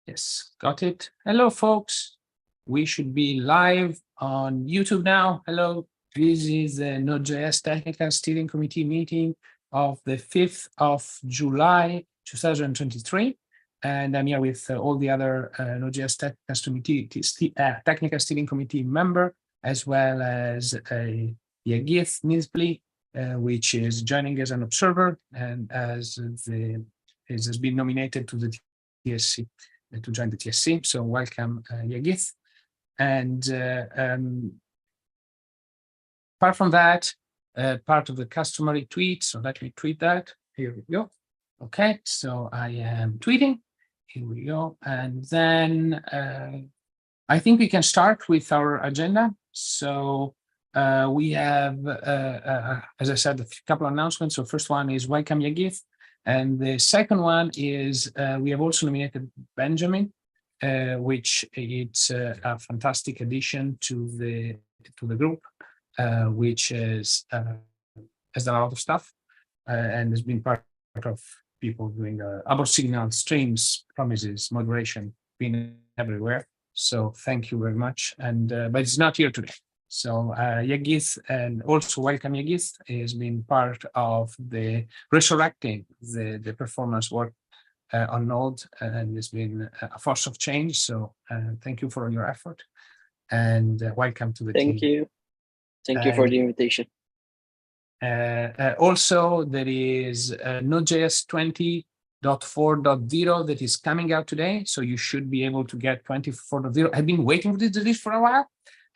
Yes, got it. Hello, folks. We should be live on YouTube now. Hello, this is the Node.js Technical Steering Committee meeting of the 5th of July, 2023. And I'm here with all the other Node.js Technical Steering Committee member, as well as Yagith Nisbli, which is joining as an observer and has been nominated to the TSC. To join the TSC. So welcome, Yagith. And apart from that, part of the customary tweet. So let me tweet that. Here we go. Okay, so I am tweeting. Here we go. And then I think we can start with our agenda. So we have, as I said, a couple of announcements. So first one is welcome, Yagith. And the second one is we have also nominated Benjamin, which it's a fantastic addition to the group, which has done a lot of stuff and has been part of people doing about signal streams, promises, moderation, being everywhere. So thank you very much. And but it's not here today. So Yagith, and also welcome Yagith, has been part of the resurrecting the performance work on Node, and has been a force of change. So thank you for all your effort, and welcome to the team. Thank you. Thank you for the invitation. Also, there is Node.js 20.4.0 that is coming out today. So you should be able to get 24.0. I've been waiting for this release for a while.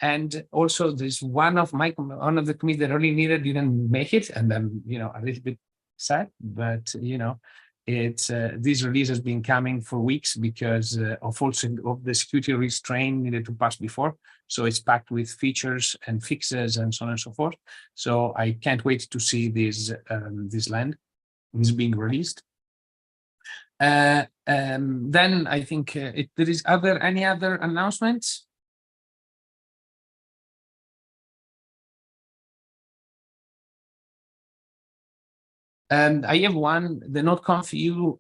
And also, there's one of the committees that really didn't make it, and I'm a little bit sad. But it's this release has been coming for weeks because of the security restraint needed to pass before. So it's packed with features and fixes and so on and so forth. So I can't wait to see this being released. Then I think are there any other announcements? And I have one. The NodeConf EU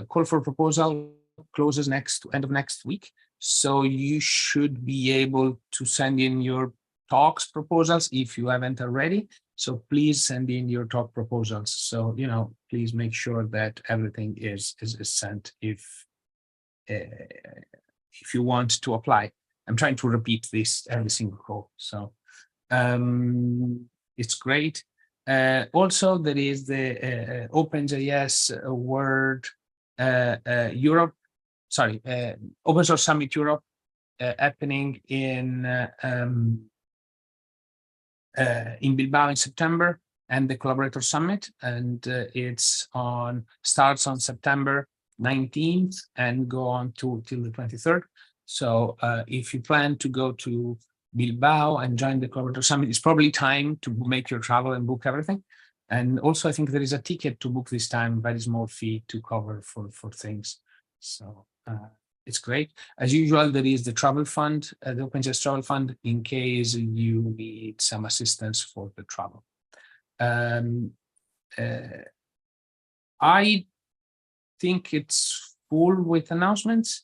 call for proposal closes end of next week. So you should be able to send in your talks proposals if you haven't already. So please send in your talk proposals. So please make sure that everything is sent if you want to apply. I'm trying to repeat this every single call. So it's great. Also, there is the OpenJS World Europe, Open Source Summit Europe happening in Bilbao in September, and the Collaborator Summit, and starts on September 19th and go on till the 23rd. So if you plan to go to Bilbao and join the Collaborator Summit, it's probably time to make your travel and book everything. And also, I think there is a ticket to book this time, very small fee to cover for things. So it's great. As usual, there is the travel fund, the OpenJS travel fund, in case you need some assistance for the travel. I think it's full with announcements.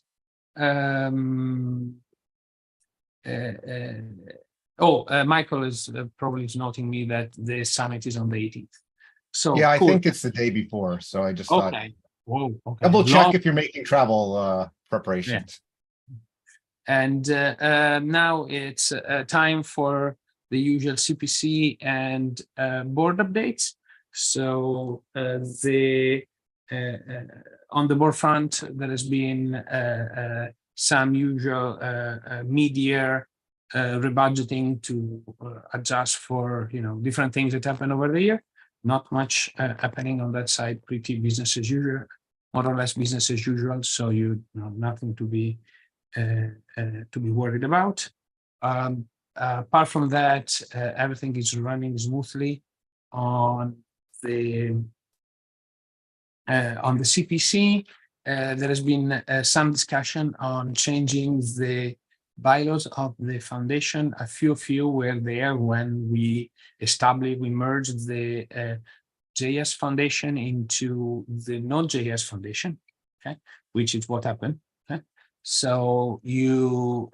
Michael is probably noting me that the summit is on the 18th. So yeah, cool. I think it's the day before. So I just thought, Whoa, okay. Double check if you're making travel preparations. Yeah. And now it's time for the usual CPC and board updates. So on the board front, there has been some usual mid-year rebudgeting to adjust for different things that happen over the year. Not much happening on that side. Pretty business as usual, more or less business as usual. So nothing to be worried about. Apart from that, everything is running smoothly on the CPC. There has been some discussion on changing the bylaws of the foundation. A few of you were there when we merged the JS Foundation into the Node.js Foundation, okay, which is what happened. Okay? So you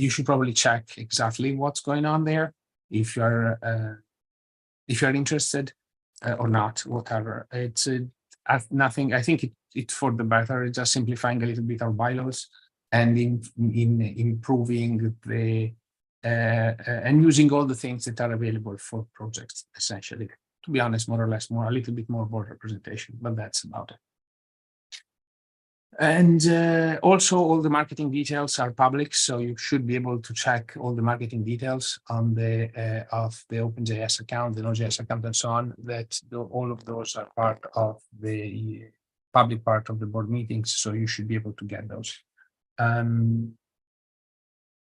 should probably check exactly what's going on there if you're interested or not, whatever. It's nothing. I think it's for the better. It's just simplifying a little bit our bylaws and in improving the and using all the things that are available for projects, essentially. To be honest, more or less, a little bit more board representation, but that's about it. And also all the marketing details are public, so you should be able to check all the marketing details on the of the OpenJS account, the Node.js account, and so on. That all of those are part of the public part of the board meetings, so you should be able to get those.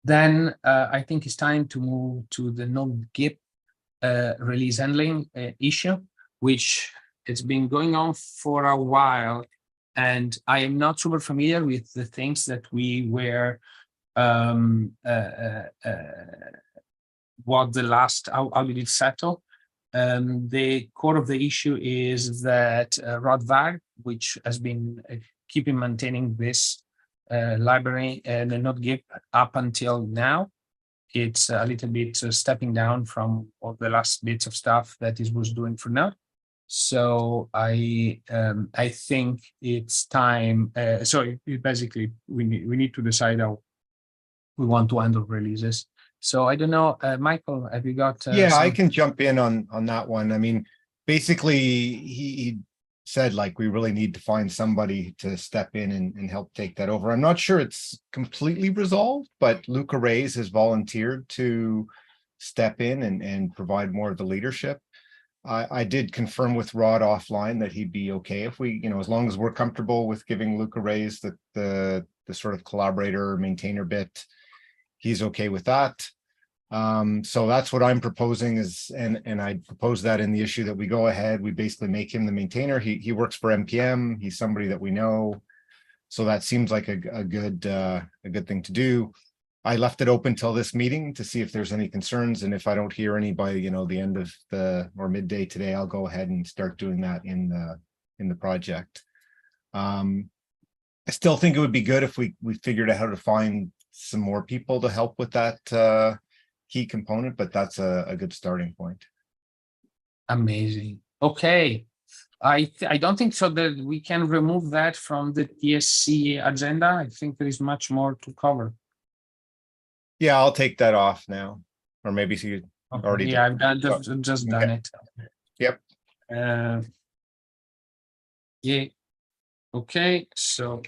Then I think it's time to move to the Node.gip release handling issue, which has been going on for a while. And I am not super familiar with the things that we were, what the last, how did it settle? The core of the issue is that Rodvag, which has been keeping maintaining this library and the Node.gip up until now, it's a little bit stepping down from all the last bits of stuff that it was doing for Node. So I think it's time. So basically, we need to decide how we want to handle releases. So I don't know, Michael, have you got? Yeah, I can jump in on that one. I mean, basically, he said like we really need to find somebody to step in and help take that over. I'm not sure it's completely resolved, but Luca Reyes has volunteered to step in and provide more of the leadership. I did confirm with Rod offline that he'd be okay if we, as long as we're comfortable with giving Luca Reyes the sort of collaborator maintainer bit, he's okay with that. So that's what I'm proposing is, and I propose that in the issue that we go ahead, we basically make him the maintainer. He works for NPM. He's somebody that we know. So that seems like a good thing to do. I left it open till this meeting to see if there's any concerns. And if I don't hear any by, the end of or midday today, I'll go ahead and start doing that in the project. I still think it would be good if we figured out how to find some more people to help with that key component, but that's a good starting point. Amazing. Okay. I don't think so that we can remove that from the TSC agenda. I think there is much more to cover. Yeah, I'll take that off now, or maybe you already. Yeah, I've just done it. Yep. Yeah. Okay. So.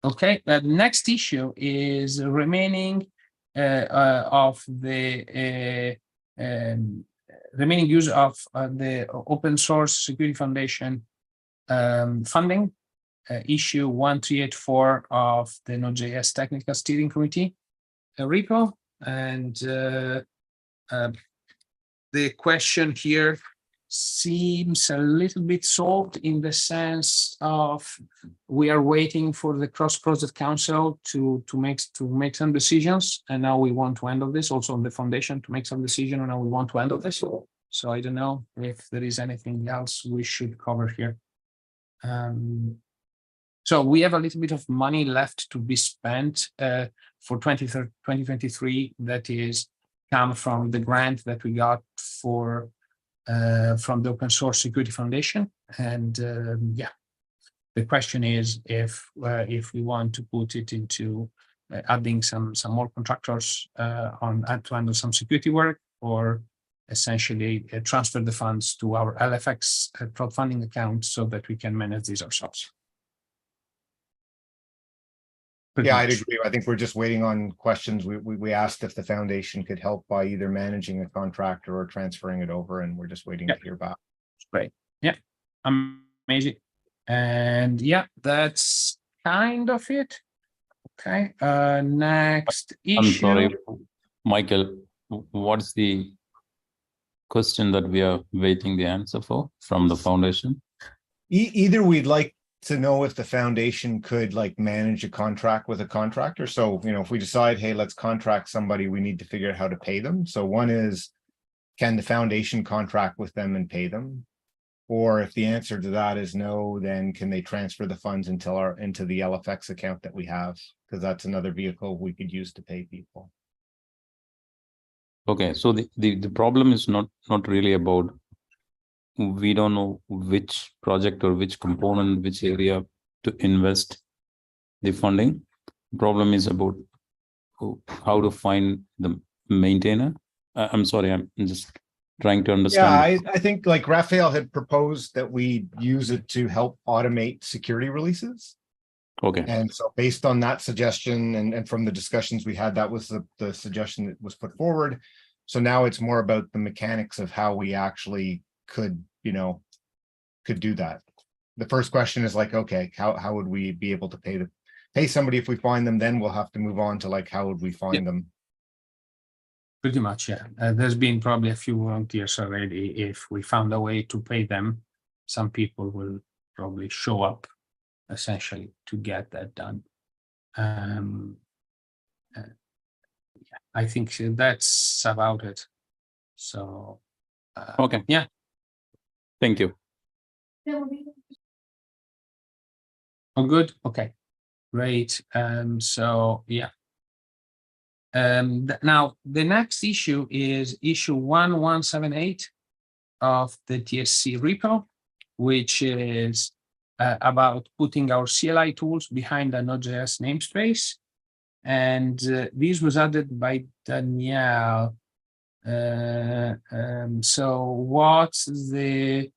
Okay. The next issue is remaining of the remaining use of the Open Source Security Foundation funding. Issue 1384 of the Node.js Technical Steering Committee repo. And the question here seems a little bit solved in the sense of we are waiting for the cross-project council to make some decisions, and now we want to handle this also on the foundation to make some decision on how we want to handle this. So I don't know if there is anything else we should cover here. So we have a little bit of money left to be spent for 2023 that is come from the grant that we got for from the Open Source Security Foundation. And yeah, the question is if we want to put it into adding some more contractors on to handle some security work, or essentially transfer the funds to our LFX crowdfunding account so that we can manage these ourselves. Yeah, I'd agree. I think we're just waiting on questions. We asked if the foundation could help by either managing a contractor or transferring it over, and we're just waiting to hear back. Great. Yeah, amazing. And yeah, that's kind of it. Okay. Next issue. I'm sorry, Michael. What's the question that we are waiting the answer for from the foundation? Either we'd like to know if the foundation could like manage a contract with a contractor. So, if we decide, hey, let's contract somebody, we need to figure out how to pay them. So one is, can the foundation contract with them and pay them? Or if the answer to that is no, then can they transfer the funds into the LFX account that we have? Because that's another vehicle we could use to pay people. Okay, so the problem is not really about, we don't know which project or which component, which area to invest the funding. The problem is about how to find the maintainer. I'm sorry, I'm just trying to understand. Yeah, I think like Raphael had proposed that we use it to help automate security releases. Okay, And so based on that suggestion and from the discussions we had, that was the suggestion that was put forward. So now it's more about the mechanics of how we actually could do that. The first question is like, okay, how would we be able to pay somebody if we find them? Then we'll have to move on to like, how would we find them? Pretty much, yeah. There's been probably a few volunteers already. If we found a way to pay them, some people will probably show up essentially to get that done. Yeah, I think that's about it. So, okay. Yeah. Thank you. Oh, good. Okay, great. So yeah. Now the next issue is issue 1178 of the TSC repo, which is about putting our CLI tools behind the Node.js namespace. And this was added by Danielle. So what's the,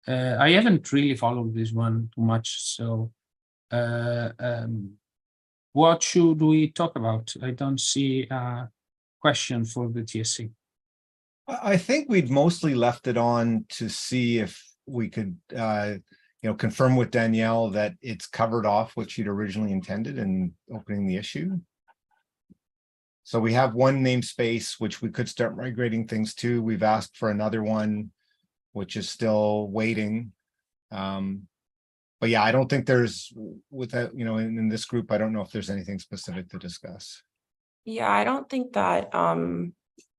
I haven't really followed this one too much. So what should we talk about? I don't see a question for the TSC. I think we'd mostly left it on to see if we could, confirm with Danielle that it's covered off what she'd originally intended in opening the issue. So we have one namespace, which we could start migrating things to. We've asked for another one, which is still waiting. But yeah, I don't think there's, without, in this group, I don't know if there's anything specific to discuss. Yeah, I don't think that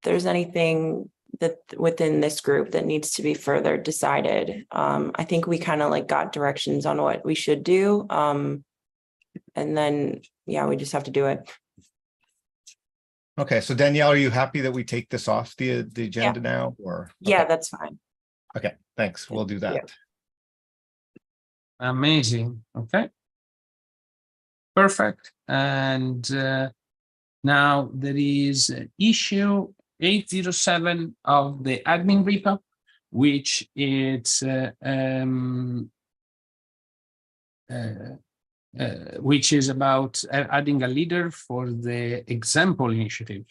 there's anything that within this group that needs to be further decided. I think we kind of like got directions on what we should do. And then, yeah, we just have to do it. Okay, so Danielle, are you happy that we take this off the agenda now, or? Yeah, Okay. that's fine. Okay, thanks. We'll do that. Yeah. Amazing. Okay. Perfect. And now there is issue 807 of the admin repo, which is which is about adding a leader for the example initiative,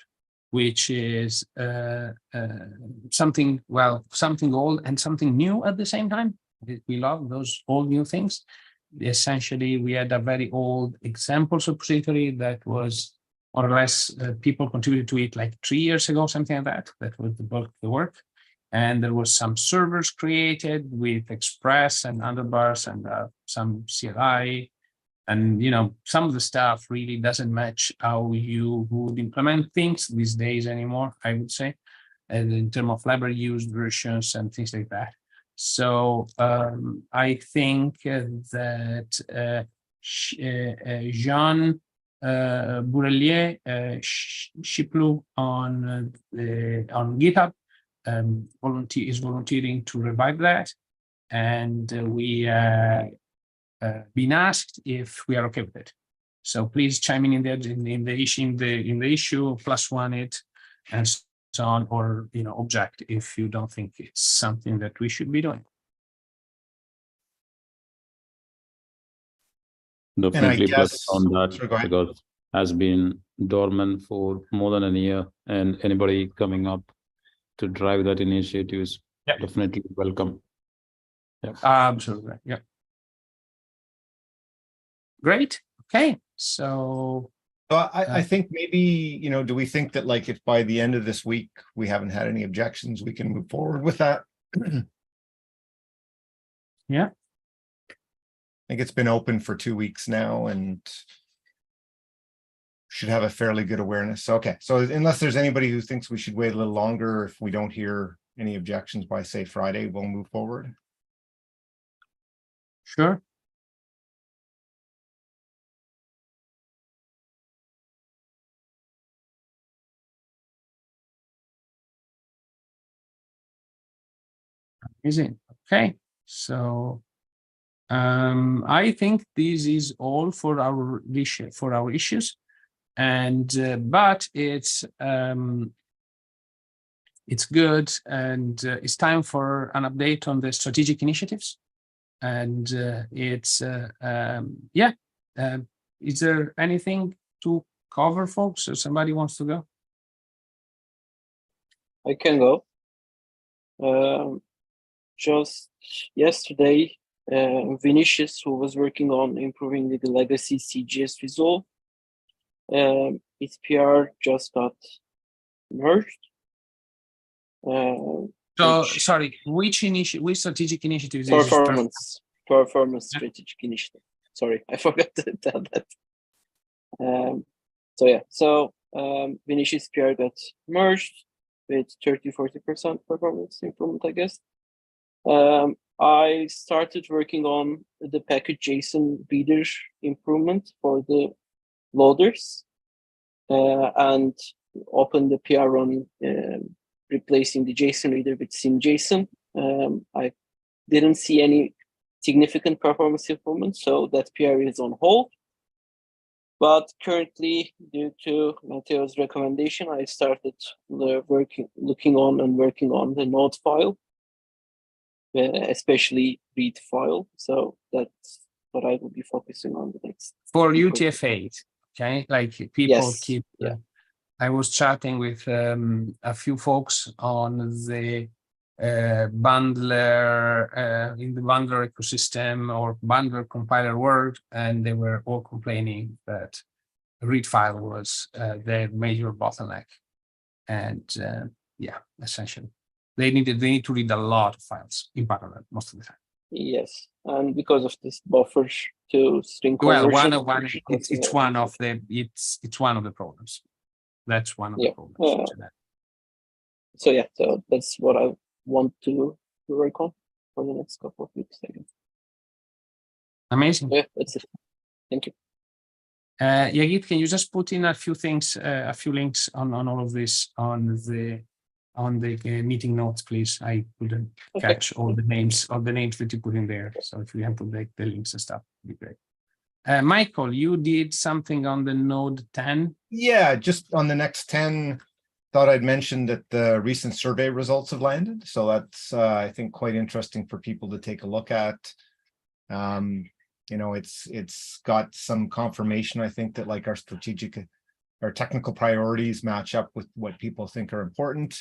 which is something old and something new at the same time. We love those old new things. Essentially, we had a very old example repository that was more or less people contributed to it like 3 years ago, something like that. That was the bulk of the work. And there was some servers created with Express and underbars and some CLI. And, some of the stuff really doesn't match how you would implement things these days anymore, I would say, and in terms of library used versions and things like that. So I think that Jean Bourrelier Chiplu on GitHub is volunteering to revive that, and we been asked if we are okay with it. So please chime in the issue, +1 it, and so on, or object if you don't think it's something that we should be doing. Definitely plus guess, on that, sure, go ahead. because has been dormant for more than a year, and anybody coming up to drive that initiative is definitely welcome. Yeah. Absolutely. Yeah. Great. Okay. So I think maybe, do we think that like if by the end of this week we haven't had any objections, we can move forward with that? Yeah. I think it's been open for 2 weeks now and should have a fairly good awareness. Okay, so unless there's anybody who thinks we should wait a little longer, if we don't hear any objections by say Friday, we'll move forward. Sure. Amazing. Okay. So I think this is all for our issues. And but it's good, and it's time for an update on the strategic initiatives. And is there anything to cover, folks, or somebody wants to go? I can go. Just yesterday, Vinicius, who was working on improving the legacy CGS resolve, its PR just got merged. Sorry, which strategic initiatives is performance strategic initiative. Sorry, I forgot to tell that. Vinicius PR got merged with 30-40% performance improvement, I guess. I started working on the package JSON reader improvement for the loaders, and opened the PR on replacing the JSON reader with SymJSON. I didn't see any significant performance improvement, so that PR is on hold. But currently, due to Mateo's recommendation, I started looking on the Node file, especially read file. So that's what I will be focusing on the next. For UTF-8, okay? Like people Yes. keep. I was chatting with a few folks on the bundler in the bundler ecosystem or bundler compiler world, and they were all complaining that read file was their major bottleneck. And essentially, they need to read a lot of files in parallel most of the time. Yes, and because of this buffer to string Well, conversion, it's one of the problems. That's one of the problems. So that's what I want to work on for the next couple of weeks, I guess. Amazing. Yeah, that's it. Thank you. Yagit, can you just put in a few things, a few links on all of this on the meeting notes, please? I couldn't catch all the names that you put in there. So if you have put the links and stuff, it'd be great. Michael, you did something on the Node 10. Yeah, just on the next 10, thought I'd mention that the recent survey results have landed. So that's, I think, quite interesting for people to take a look at. It's got some confirmation, I think, that like our technical priorities match up with what people think are important.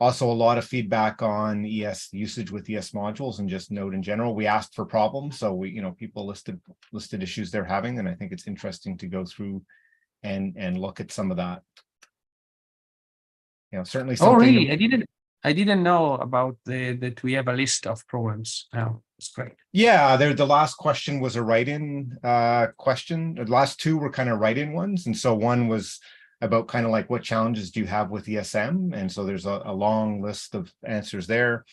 Also, a lot of feedback on ES usage with ES modules and just Node in general. We asked for problems, so people listed issues they're having, and I think it's interesting to go through and look at some of that. Certainly something. Oh, really? I didn't know about that we have a list of problems now. It's great. Yeah, the last question was a write-in question. The last two were kind of write-in ones, and so one was about kind of like what challenges do you have with ESM, and so there's a long list of answers there.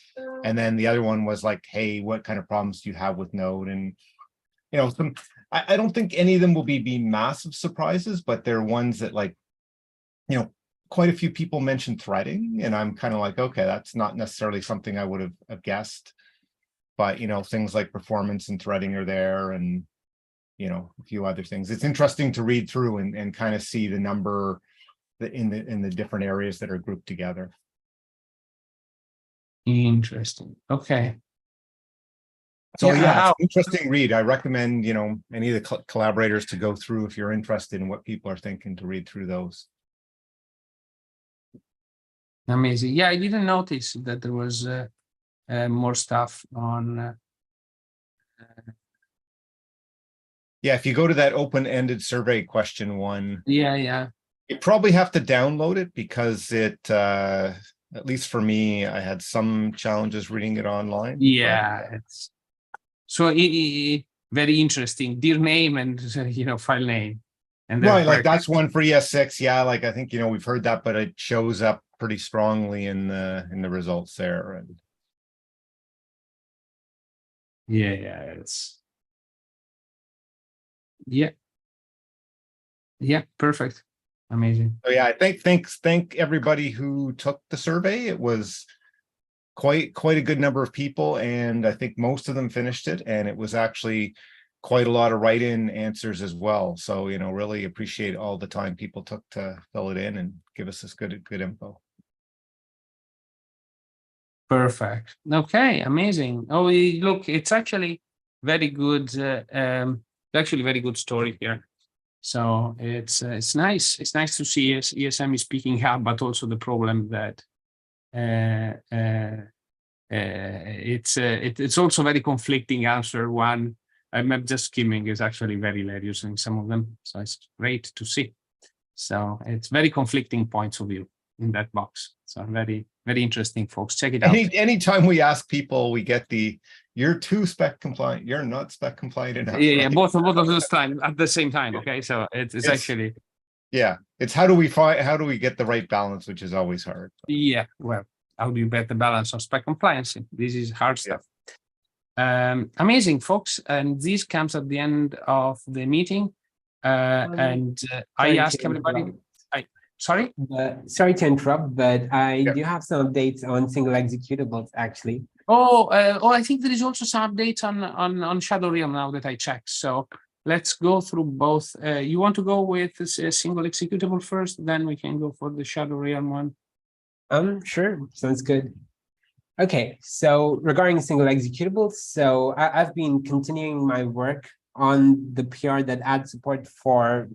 And then the other one was like, hey, what kind of problems do you have with Node? And I don't think any of them will be massive surprises, but they're ones that, like, quite a few people mentioned threading, and I'm kind of like, okay, that's not necessarily something I would have guessed. But things like performance and threading are there, and a few other things. It's interesting to read through and kind of see the number in the different areas that are grouped together. Interesting. Okay. So yeah, it's an interesting read. I recommend any of the collaborators to go through if you're interested in what people are thinking, to read through those. Amazing. Yeah, I didn't notice that there was more stuff on. Yeah, if you go to that open-ended survey question one. Yeah. You probably have to download it because it, at least for me, I had some challenges reading it online. Yeah, it's so very interesting. Dear name and file name. And right, like that's one for ES6. Yeah, like I think we've heard that, but it shows up pretty strongly in the results there. And yeah, it's Yeah. Yeah, perfect. Amazing. So yeah, I thank everybody who took the survey. It was quite a good number of people, and I think most of them finished it, and it was actually quite a lot of write-in answers as well. So, you know, really appreciate all the time people took to fill it in and give us this good info. Perfect. Okay, amazing. Oh, look, it's actually very good. Actually, very good story here. So it's nice. It's nice to see ESM is picking up, but also the problem that it's also very conflicting answer. One, I'm just skimming, is actually very hilarious in some of them. So it's great to see. So it's very conflicting points of view in that box. So very, very interesting, folks. Check it out. Anytime we ask people, we get you're too spec compliant, you're not spec compliant enough. Yeah, right? both of those time at the same time. Okay, so it's actually, yeah, it's how do we get the right balance, which is always hard. yeah. Well, how do you bet the balance of spec compliance? This is hard stuff. Amazing, folks, and this comes at the end of the meeting. And I ask everybody. Sorry? Sorry to interrupt, but I do have some updates on single executables, actually. I think there is also some updates on Shadow Realm now that I checked. So let's go through both. You want to go with this single executable first, then we can go for the Shadow Realm one. Sure, sounds good. Okay, so regarding single executables, so I've been continuing my work on the PR that adds support for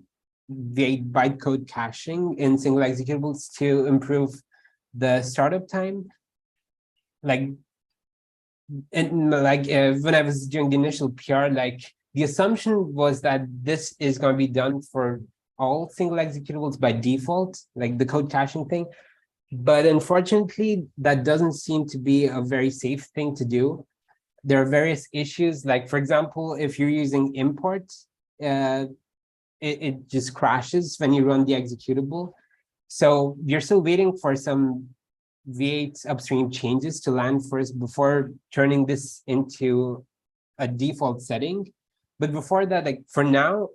the bytecode caching in single executables to improve the startup time. When I was doing the initial PR, the assumption was that this is going to be done for all single executables by default, like the code caching thing. But unfortunately, that doesn't seem to be a very safe thing to do. There are various issues, like, for example, if you're using import, it just crashes when you run the executable. So you're still waiting for some V8 upstream changes to land first before turning this into a default setting. But before that, like for now,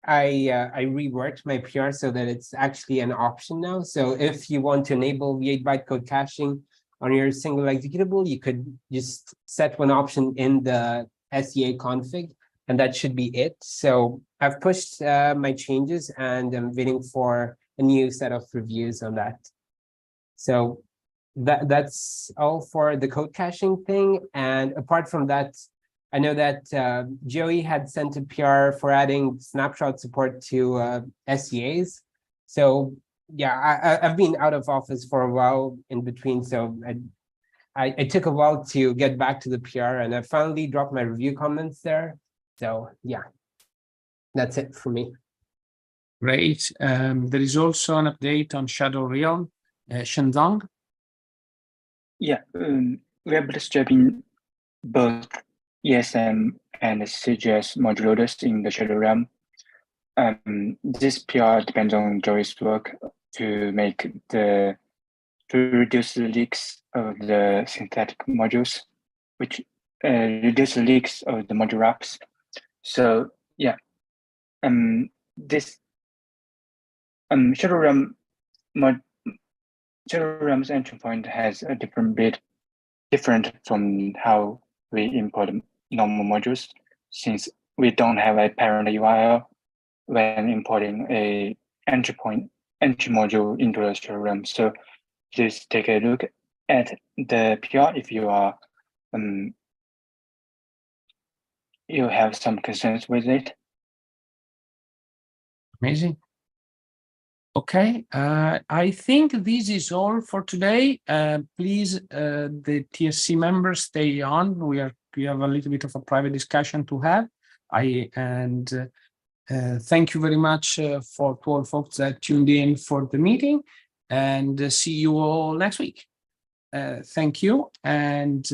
I reworked my PR so that it's actually an option now. So if you want to enable V8 bytecode caching on your single executable, you could just set one option in the SEA config, and that should be it. So I've pushed my changes, and I'm waiting for a new set of reviews on that. So that's all for the code caching thing. And apart from that, I know that Joey had sent a PR for adding snapshot support to SEAs. So yeah, I've been out of office for a while in between. So I took a while to get back to the PR, and I finally dropped my review comments there. So yeah, that's it for me. Great. There is also an update on Shadow Realm. Shendong? Yeah, we are bootstrapping both ESM and CGS module loaders in the Shadow Realm. This PR depends on Joey's work to reduce the leaks of the synthetic modules, which reduce the leaks of the module wraps. So yeah, this Shadow Realm's entry point has a different from how we import normal modules, since we don't have a parent URL when importing a entry module into the Shadow Realm. So please take a look at the PR if you are you have some concerns with it. Amazing. Okay, I think this is all for today. Please, the TSC members, stay on. We have a little bit of a private discussion to have. Thank you very much to all folks that tuned in for the meeting, and see you all next week. Thank you, and